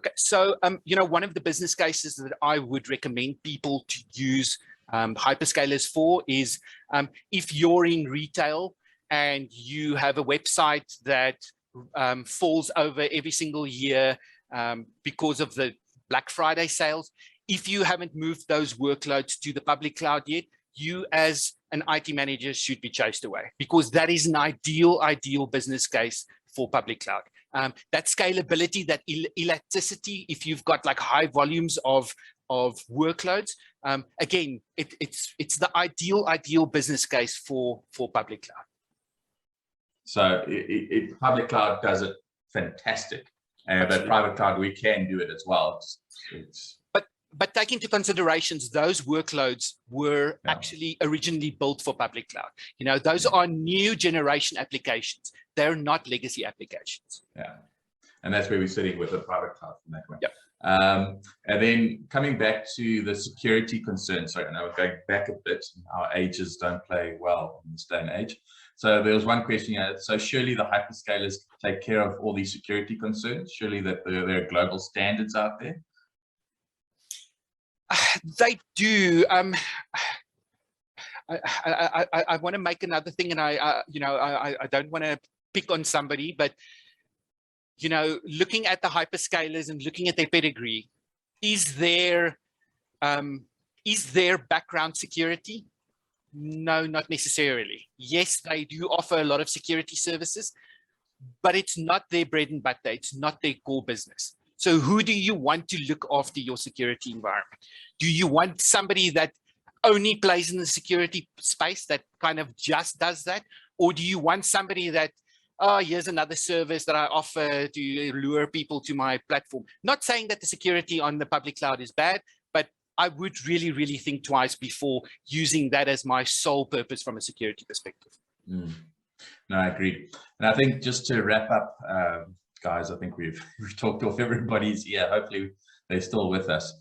Okay, so, you know, one of the business cases that I would recommend people to use hyperscalers for is if you're in retail and you have a website that falls over every single year because of the Black Friday sales, if you haven't moved those workloads to the public cloud yet, you as an IT manager should be chased away, because that is an ideal business case for public cloud. That scalability, that elasticity, if you've got like high volumes of workloads, again, it's the ideal business case for public cloud. So public cloud does it fantastic, but private cloud, we can do it as well. But take into considerations, those workloads were actually originally built for public cloud. You know, those are new generation applications. They're not legacy applications. Yeah, and that's where we're sitting with the private cloud from that way. Yep. And then coming back to the security concerns, sorry, I know we're going back a bit. Our ages don't play well in this day and age. So there was one question here. So surely the hyperscalers take care of all these security concerns? Surely that there are global standards out there? They do. I want to make another thing, and I don't want to pick on somebody, but you know, looking at the hyperscalers and looking at their pedigree, is there background security? No, not necessarily. Yes, they do offer a lot of security services, but it's not their bread and butter. It's not their core business. So who do you want to look after your security environment? Do you want somebody that only plays in the security space, that kind of just does that? Or do you want somebody that, oh, here's another service that I offer to lure people to my platform? Not saying that the security on the public cloud is bad, but I would really, really think twice before using that as my sole purpose from a security perspective. No, I agree. And I think just to wrap up guys, I think we've talked off everybody's ear. Hopefully they're still with us.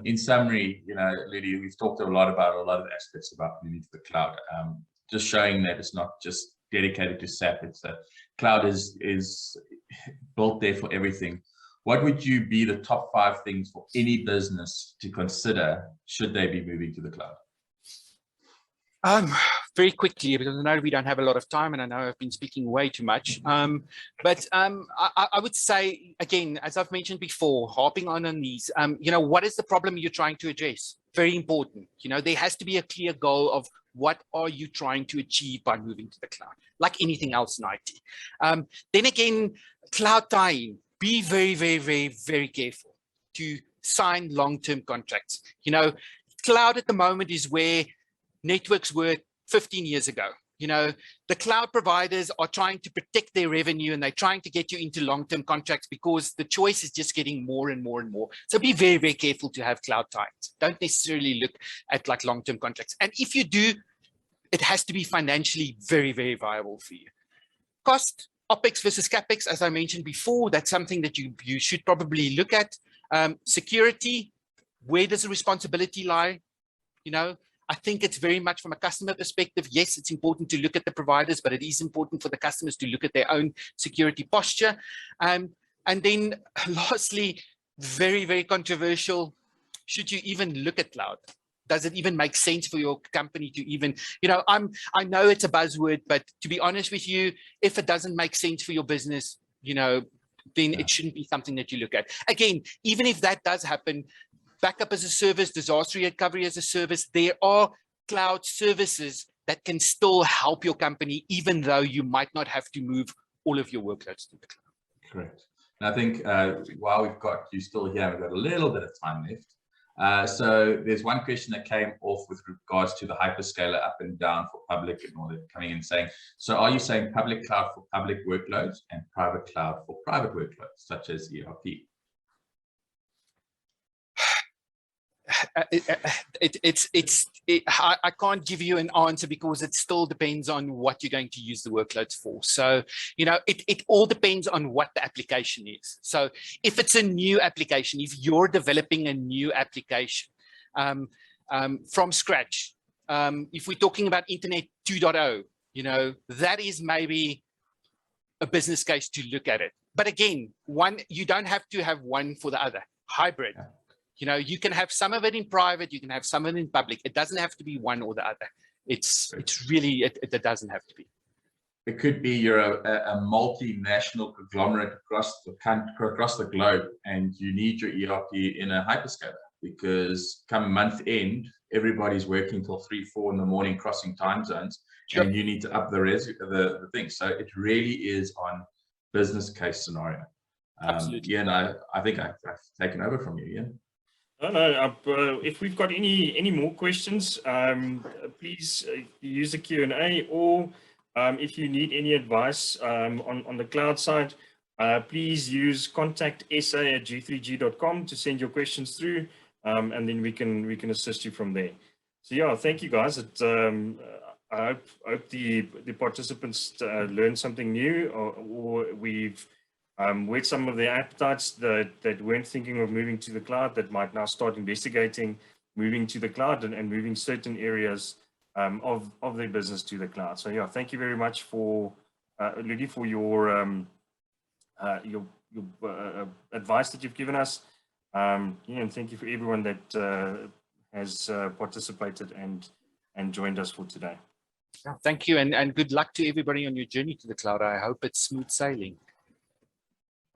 In summary, Ludi, we've talked a lot about a lot of aspects about moving to the cloud. Just showing that it's not just dedicated to SAP. It's a cloud is built there for everything. What would you be the top 5 things for any business to consider should they be moving to the cloud? Very quickly, because I know we don't have a lot of time and I know I've been speaking way too much. But I would say, again, as I've mentioned before, harping on these, what is the problem you're trying to address? Very important. There has to be a clear goal of what are you trying to achieve by moving to the cloud, like anything else in IT. Then again, cloud tie-in, be very, very, very, very careful to sign long-term contracts. Cloud at the moment is where networks were 15 years ago. The cloud providers are trying to protect their revenue and they're trying to get you into long-term contracts because the choice is just getting more and more and more. So be very, very careful to have cloud ties. Don't necessarily look at like long-term contracts. And if you do, it has to be financially very, very viable for you. Cost, OPEX versus CAPEX, as I mentioned before, that's something that you should probably look at. Security, where does the responsibility lie? I think it's very much from a customer perspective. Yes, it's important to look at the providers, but it is important for the customers to look at their own security posture. And then lastly, very, very controversial, should you even look at cloud? Does it even make sense for your company to even, I know it's a buzzword, but to be honest with you, if it doesn't make sense for your business, then it shouldn't be something that you look at. Again, even if that does happen, backup as a service, disaster recovery as a service, there are cloud services that can still help your company, even though you might not have to move all of your workloads to the cloud. Correct. And I think while we've got you still here, we've got a little bit of time left. So there's one question that came off with regards to the hyperscaler up and down for public and all that coming in saying, so are you saying public cloud for public workloads and private cloud for private workloads, such as ERP? I can't give you an answer because it still depends on what you're going to use the workloads for. So, it all depends on what the application is. So if it's a new application, if you're developing a new application from scratch, if we're talking about Internet 2.0, that is maybe a business case to look at it. But again, you don't have to have one for the other. Hybrid. Yeah. You can have some of it in private, you can have some of it in public. It doesn't have to be one or the other. It's really, it doesn't have to be. It could be you're a multinational conglomerate across the globe and you need your ERP in a hyperscaler because come month end, everybody's working till 3, 4 in the morning crossing time zones. Sure. And you need to up the thing. So it really is on business case scenario. Absolutely. Ian, I think I've taken over from you, Ian. No. If we've got any more questions, please use the Q&A, or if you need any advice on the cloud side, please use contact.sa@g3g.com to send your questions through, and then we can assist you from there. So yeah, thank you guys. I hope the participants learned something new, or we've with some of the appetites that weren't thinking of moving to the cloud that might now start investigating moving to the cloud and moving certain areas of their business to the cloud. So yeah, thank you very much for Ludi, for your advice that you've given us. And thank you for everyone that has participated and joined us for today. Thank you, and good luck to everybody on your journey to the cloud. I hope it's smooth sailing.